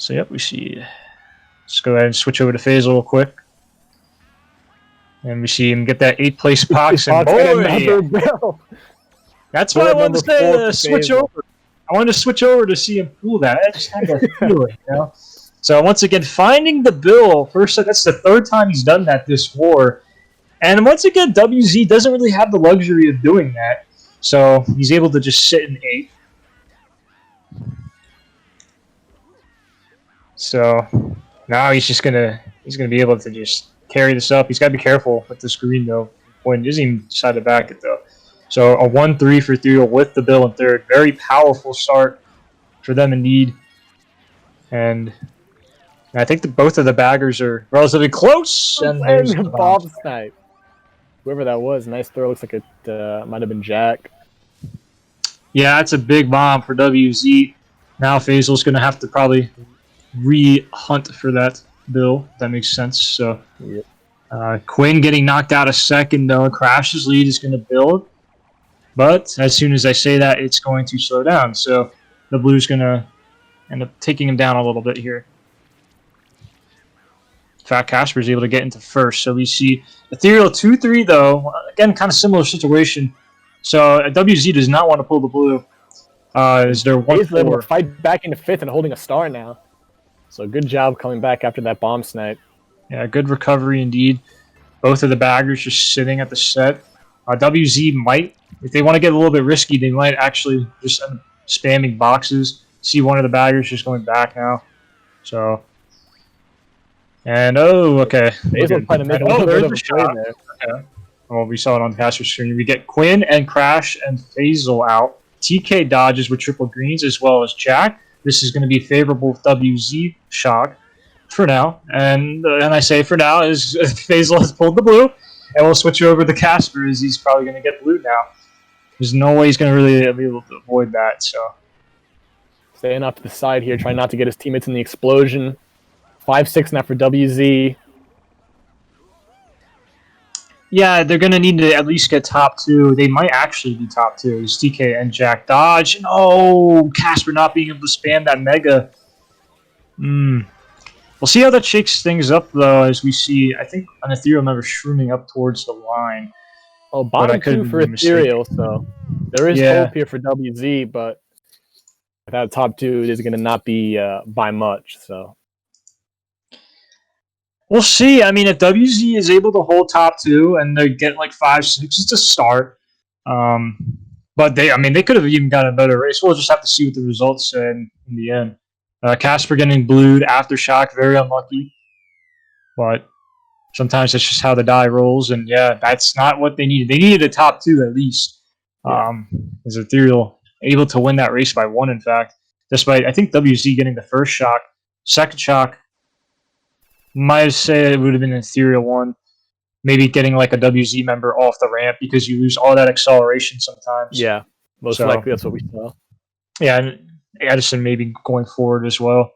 yep, we see. Let's go ahead and switch over to Faisal real quick. And we see him get that 8th place box. And boy, that's why I wanted to say switch over. I wanted to switch over to see him pull that. I just had that feeling, you know? So once again, finding the bill. First, that's the 3rd time he's done that this war. And once again, WZ doesn't really have the luxury of doing that. So he's able to just sit in 8th. So now he's gonna be able to just carry this up. He's got to be careful with this green though. When he doesn't even decide to back it though. So a 1-3 for Ethereal with the bill in 3rd. Very powerful start for them indeed. And I think both of the baggers are relatively close. And there's the bomb snipe. Whoever that was, nice throw. Looks like it might have been Jack. Yeah, that's a big bomb for WZ. Now Faisal's going to have to probably re-hunt for that bill. If that makes sense. So Quinn getting knocked out a second though. Crash's lead is going to build. But as soon as I say that, it's going to slow down. So the blue's going to end up taking him down a little bit here. Fat Casper is able to get into 1st. So we see Ethereal 2-3 though. Again, kind of similar situation. So WZ does not want to pull the blue. Is there 1-4? He's able to fight back into 5th and holding a star now. So good job coming back after that bomb snipe. Yeah, good recovery indeed. Both of the baggers just sitting at the set. WZ might, if they want to get a little bit risky, they might actually just end up spamming boxes. See one of the baggers just going back now. So, and okay. There's a little bit of a shot there. Okay. Well, we saw it on the passer screen. We get Quinn and Crash and Faisal out. TK dodges with triple greens as well as Jack. This is going to be favorable with WZ shock for now. And I say for now is Faisal has pulled the blue. And we'll switch over to Casper as he's probably going to get blue now. There's no way he's going to really be able to avoid that. So staying off to the side here, trying not to get his teammates in the explosion. 5-6 now for WZ. Yeah, they're going to need to at least get top 2. They might actually be top 2. It's TK and Jack dodge. No, Casper not being able to spam that mega. We'll see how that shakes things up, though, as we see, I think, an Ethereal member shrooming up towards the line. Oh, bottom 2 for Ethereal, so there is hope here for WZ, but without top 2, it is going to not be by much, so. We'll see. I mean, if WZ is able to hold top 2 and they get like 5-6, it's a start. But they could have even got a better race. We'll just have to see what the results say in the end. Casper getting blued, Aftershock, very unlucky. But sometimes that's just how the die rolls. And yeah, that's not what they needed. They needed a top 2 at least. As Ethereal able to win that race by 1, in fact. Despite, I think, WZ getting the first shock. Second shock, might say it would have been an Ethereal one. Maybe getting like a WZ member off the ramp because you lose all that acceleration sometimes. Yeah, most likely that's what we saw. Yeah, and Addison maybe going forward as well.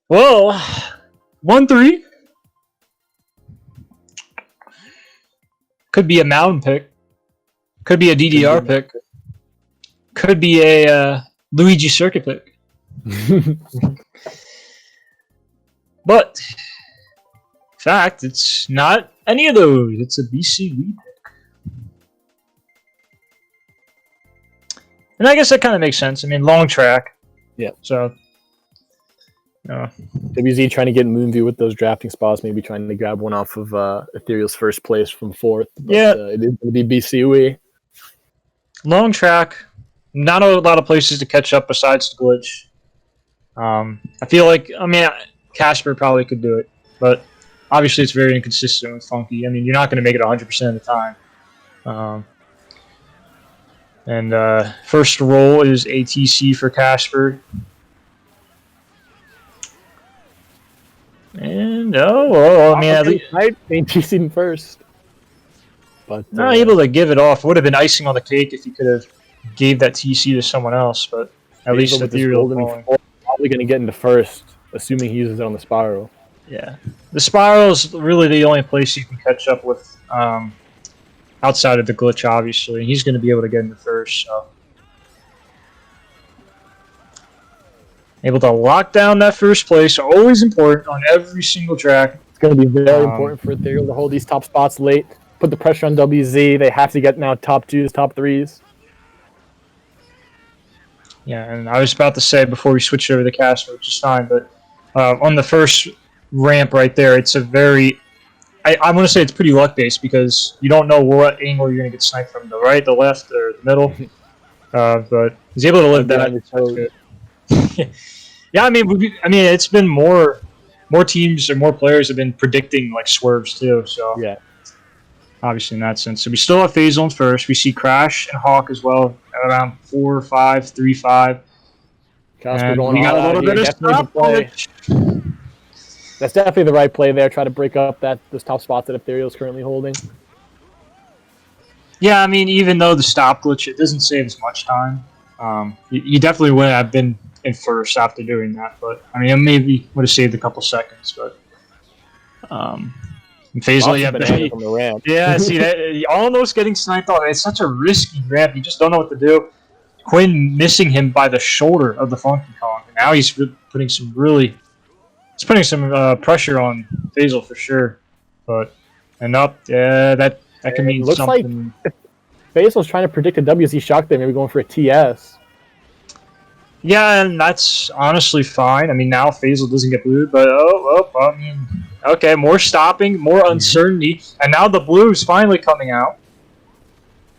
Well, 1-3. Could be a mountain pick. Could be a DDR pick. Could be a Luigi circuit pick. But, in fact, it's not any of those. It's a BC Wii pick. And I guess that kind of makes sense. I mean, long track. Yeah. So, WZ trying to get Moonview with those drafting spots, maybe trying to grab one off of Ethereal's first place from fourth. But, it is going to be BCUE. Long track. Not a lot of places to catch up besides the glitch. I feel like, Casper probably could do it, but obviously it's very inconsistent with Funky. I mean, you're not going to make it 100% of the time. First roll is ATC for Casper. And at least ATC first, but not able to give it off. Would have been icing on the cake if you could have gave that TC to someone else, but at least Ethereal probably going to get into first, assuming he uses it on the spiral. Yeah, the spiral is really the only place you can catch up with outside of the glitch, obviously. He's going to be able to get into first, so. Able to lock down that first place, always important on every single track. It's going to be very important for Ethereal to hold these top spots late, put the pressure on WZ. They have to get now top 2s, top 3s. Yeah, and I was about to say before we switch over to Casper, which is fine, but on the first ramp right there, it's a very... I want to say it's pretty luck-based because you don't know what angle you're going to get sniped from, the right, the left, or the middle. But he's able to live that. Yeah, I mean, it's been more teams or more players have been predicting like swerves too. So yeah, obviously in that sense. So we still have Faisal in first. We see Crash and Hawk as well at around 4, 5, 3, 5. Casper going we got a little bit of stop play. That's definitely the right play there. Try to break up those top spots that Ethereal is currently holding. Yeah, I mean, even though the stop glitch, it doesn't save as much time. You definitely would have been in first after doing that, but I mean, maybe would have saved a couple seconds, but Faisal, on the ramp. Yeah, see that almost getting sniped off. It's such a risky ramp. You just don't know what to do. Quinn missing him by the shoulder of the Funky Kong. And now he's putting some pressure on Faisal for sure. But that can mean looks something. Like Faisal's trying to predict a WZ shock there, maybe going for a TS. Yeah, and that's honestly fine. I mean, now Faisal doesn't get blued, but okay, more stopping, more uncertainty, and now the blue's finally coming out.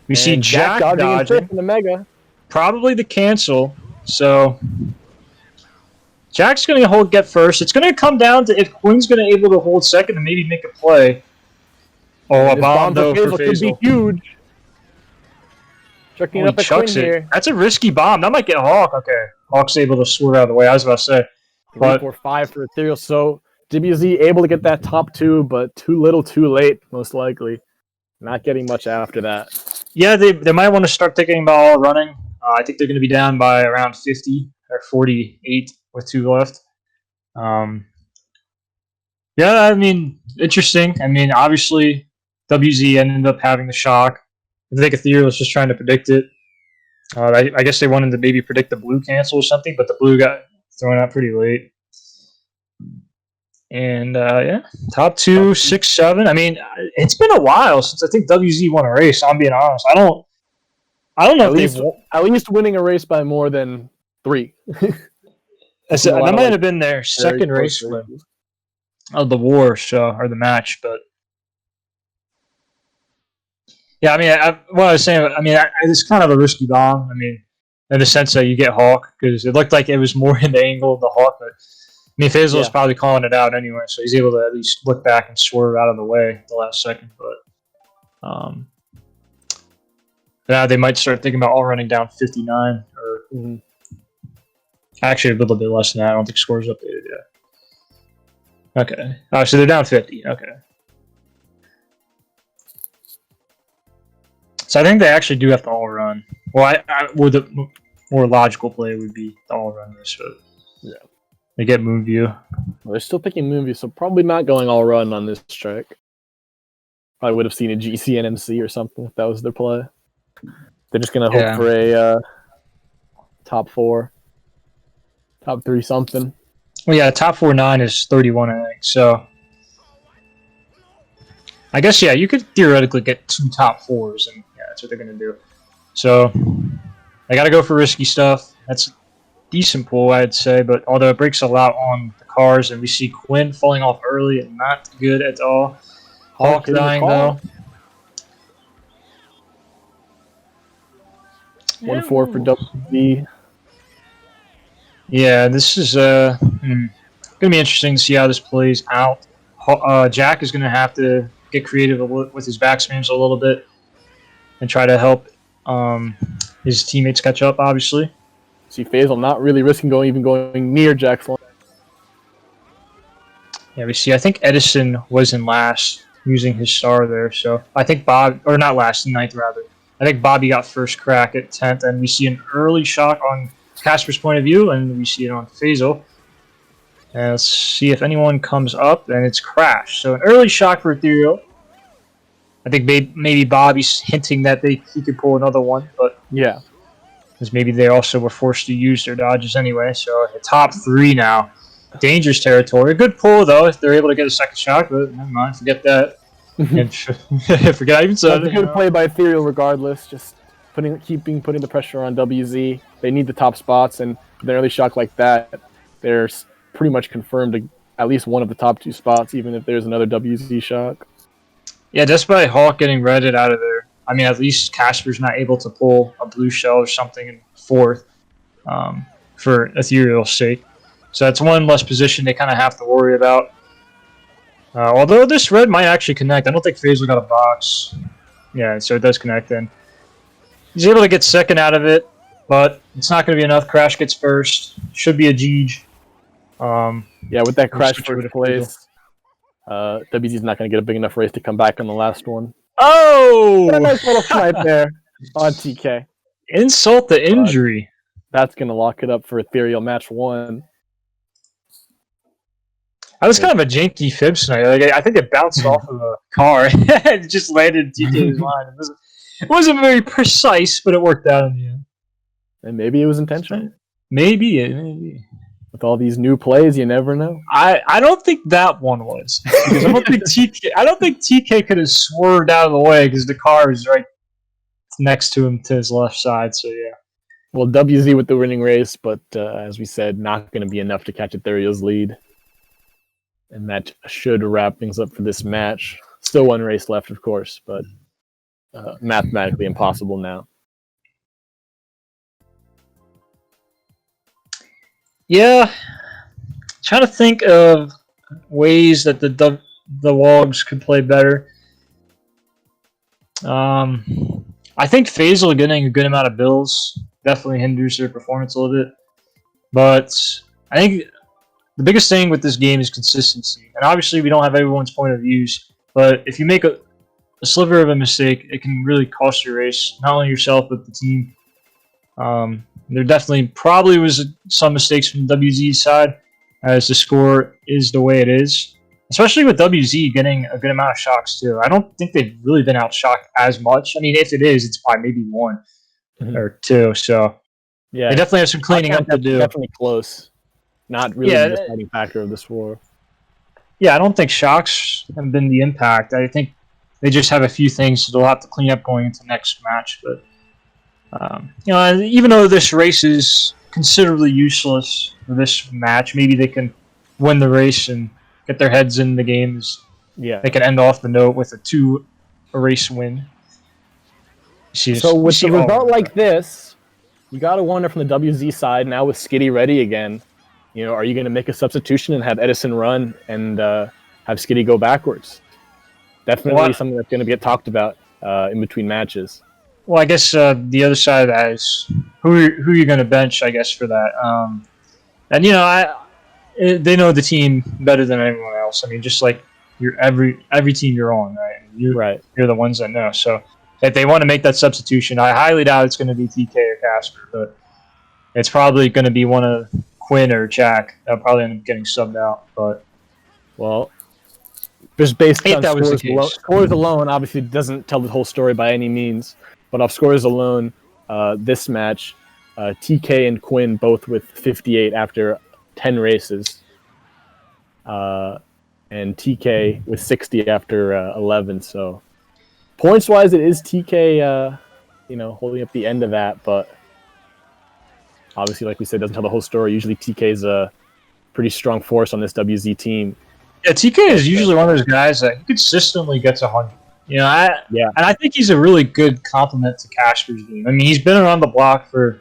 We see Jack dodging in the mega. Probably the cancel. So Jack's going to get first. It's going to come down to if Quinn's going to able to hold second and maybe make a play. Oh, a bomb though for Faisal. Could be huge. Chucking up a Quinn here. That's a risky bomb. That might get Hawk. Okay, Hawk's able to swerve out of the way. I was about to say. 3, 4, 5 for Ethereal. So WZ able to get that top 2, but too little, too late, most likely. Not getting much after that. Yeah, they might want to start thinking about all running. I think they're going to be down by around 50 or 48 with 2 left. Yeah, I mean, interesting. I mean, obviously, WZ ended up having the shock. I think Ethereal was just trying to predict it. I guess they wanted to maybe predict the blue cancel or something, but the blue got thrown out pretty late. And top 2, 6, 7. I mean, it's been a while since I think WZ won a race. I'm being honest. I don't know at least winning a race by more than 3. That might have been their second race win of the war or the match, but. Yeah, I mean, what I was saying, I mean, it's kind of a risky bomb. I mean, in the sense that you get Hawk, because it looked like it was more in the angle of the Hawk, but I mean, Faisal was probably calling it out anyway, so he's able to at least look back and swerve out of the way the last second. But now they might start thinking about all running down 59, or actually a little bit less than that. I don't think scores updated yet. Okay, so they're down 50. Okay. So I think they actually do have to all run. Well, the more logical play would be to all run this, but they get Moonview. Well, they're still picking Moonview, so probably not going all run on this track. Probably would have seen a GC and MC or something if that was their play. They're just gonna hope for a top 4, top 3 something. Well, yeah, top 4-9 is 31, I think. So I guess you could theoretically get 2 top 4s, and that's what they're gonna do. So they got to go for risky stuff. That's decent pull, I'd say. But although it breaks a lot on the cars, and we see Quinn falling off early and not good at all. Hawk hitting the dying car. though. 1-4 for WZ. Yeah, this is gonna be interesting to see how this plays out. Jack is gonna have to get creative with his backspins a little bit and try to help his teammates catch up. Obviously, See Faisal not really risking going near Jack's line. yeah, we see. I think Edison was in last using his star there, so I think not last, ninth rather. I think Bobby got first crack at 10th, and we see an early shock on Casper's point of view, and we see it on Faisal. And let's see if anyone comes up, and it's Crash. So an early shock for Ethereal. I think maybe Bobby's hinting that he could pull another one, but yeah, because maybe they also were forced to use their dodges anyway. So the top 3 now, dangerous territory. A good pull though if they're able to get a second shock, but never mind, forget that. And forget I even said it. Good play by Ethereal regardless. Just putting the pressure on WZ. They need the top spots, and with an early shock like that, they're pretty much confirmed to at least one of the top 2 spots, even if there's another WZ shock. Yeah, just by Hawk getting redded out of there. I mean, at least Casper's not able to pull a blue shell or something in 4th for Ethereal's sake. So that's one less position they kind of have to worry about. Although this red might actually connect. I don't think Faisal got a box. Yeah, so it does connect then. He's able to get second out of it, but it's not going to be enough. Crash gets first. Should be a Jeej. Yeah, with that Crash first place, WZ's not going to get a big enough race to come back on the last one. Oh! What a nice little snipe there on TK. Insult the injury. That's going to lock it up for Ethereal match 1. That was kind of a janky fib snipe. Like, I think it bounced off of a car. It just landed in TK's line. It wasn't very precise, but it worked out in the end. And maybe it was intentional. Maybe. With all these new plays, you never know. I don't think that one was. Because I don't think TK could have swerved out of the way because the car was right next to him to his left side. So yeah. Well, WZ with the winning race, but as we said, not going to be enough to catch Ethereal's lead. And that should wrap things up for this match. Still one race left, of course, but mathematically impossible now. Yeah, trying to think of ways that the WollywogZ could play better. I think Faisal getting a good amount of bills definitely hinders their performance a little bit. But I think the biggest thing with this game is consistency. And obviously we don't have everyone's point of views, but if you make a sliver of a mistake, it can really cost your race, not only yourself, but the team. There definitely probably was some mistakes from WZ's side, as the score is the way it is. Especially with WZ getting a good amount of shocks too. I don't think they've really been outshocked as much. I mean, if it is, it's by maybe 1 or 2. So yeah, they definitely have some cleaning up to do. Definitely close. Not really the deciding factor of this war. Yeah, I don't think shocks have been the impact. I think they just have a few things they'll have to clean up going into next match. But even though this race is considerably useless for this match, maybe they can win the race and get their heads in the games. Yeah, they can end off the note with a race win. So with a result like this, you got to wonder from the WZ side now with Skitty ready again. Are you going to make a substitution and have Edison run and have Skitty go backwards? Definitely something that's going to get talked about in between matches. Well, I guess the other side of that is who are you going to bench, I guess, for that. And they know the team better than anyone else. I mean, just like every team you're on, right? You're the ones that know. So if they want to make that substitution, I highly doubt it's going to be TK or Casper, but it's probably going to be one of Quinn or Jack. They'll probably end up getting subbed out. But just based on scores alone, obviously doesn't tell the whole story by any means. But off scores alone, this match, TK and Quinn both with 58 after 10 races. And TK with 60 after 11. So points-wise, it is TK, holding up the end of that. But obviously, like we said, doesn't tell the whole story. Usually TK is a pretty strong force on this WZ team. Yeah, TK is usually one of those guys that consistently gets 100. You know, and I think he's a really good complement to Casper's game. I mean, he's been around the block for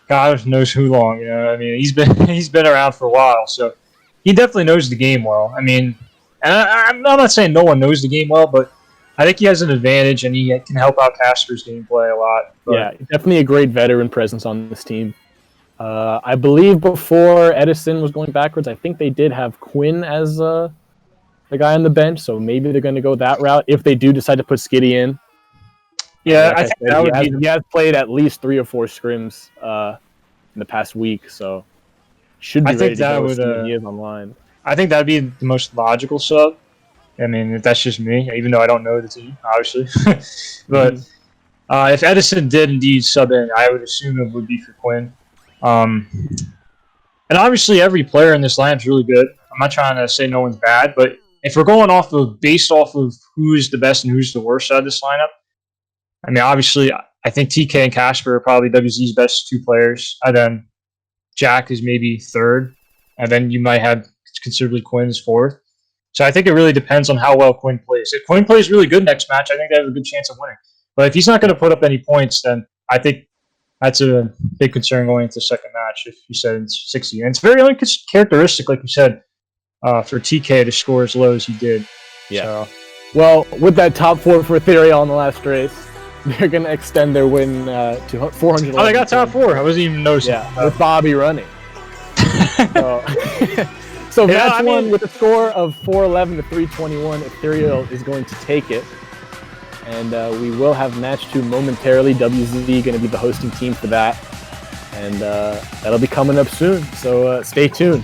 God knows who long. You know, I mean, he's been around for a while, so he definitely knows the game well. I mean, and I'm not saying no one knows the game well, but I think he has an advantage, and he can help out Casper's gameplay a lot. But, yeah, definitely a great veteran presence on this team. I believe before Edison was going backwards, I think they did have Quinn as the guy on the bench, so maybe they're going to go that route if they do decide to put Skitty in. Yeah, I think that would be. He has played at least 3 or 4 scrims in the past week, so should be ready to go when he is online. I think that'd be the most logical sub. I mean, that's just me, even though I don't know the team, obviously. But if Edison did indeed sub in, I would assume it would be for Quinn. And obviously, every player in this lineup is really good. I'm not trying to say no one's bad, but if we're going based off of who's the best and who's the worst out of this lineup, I mean, obviously, I think TK and Casper are probably WZ's best 2 players. And then Jack is maybe 3rd. And then you might have considerably Quinn as 4th. So I think it really depends on how well Quinn plays. If Quinn plays really good next match, I think they have a good chance of winning. But if he's not going to put up any points, then I think that's a big concern going into the second match, if you said it's 60. And it's very uncharacteristic, like you said, for TK to score as low as he did. Yeah. So. Well, with that top 4 for Ethereal in the last race, they're going to extend their win to 400. Oh, they got top 4. I wasn't even noticing. Yeah, with Bobby running. So match 1 with a score of 411 to 321, Ethereal is going to take it. And we will have match 2 momentarily. WZ going to be the hosting team for that. And that'll be coming up soon. So stay tuned.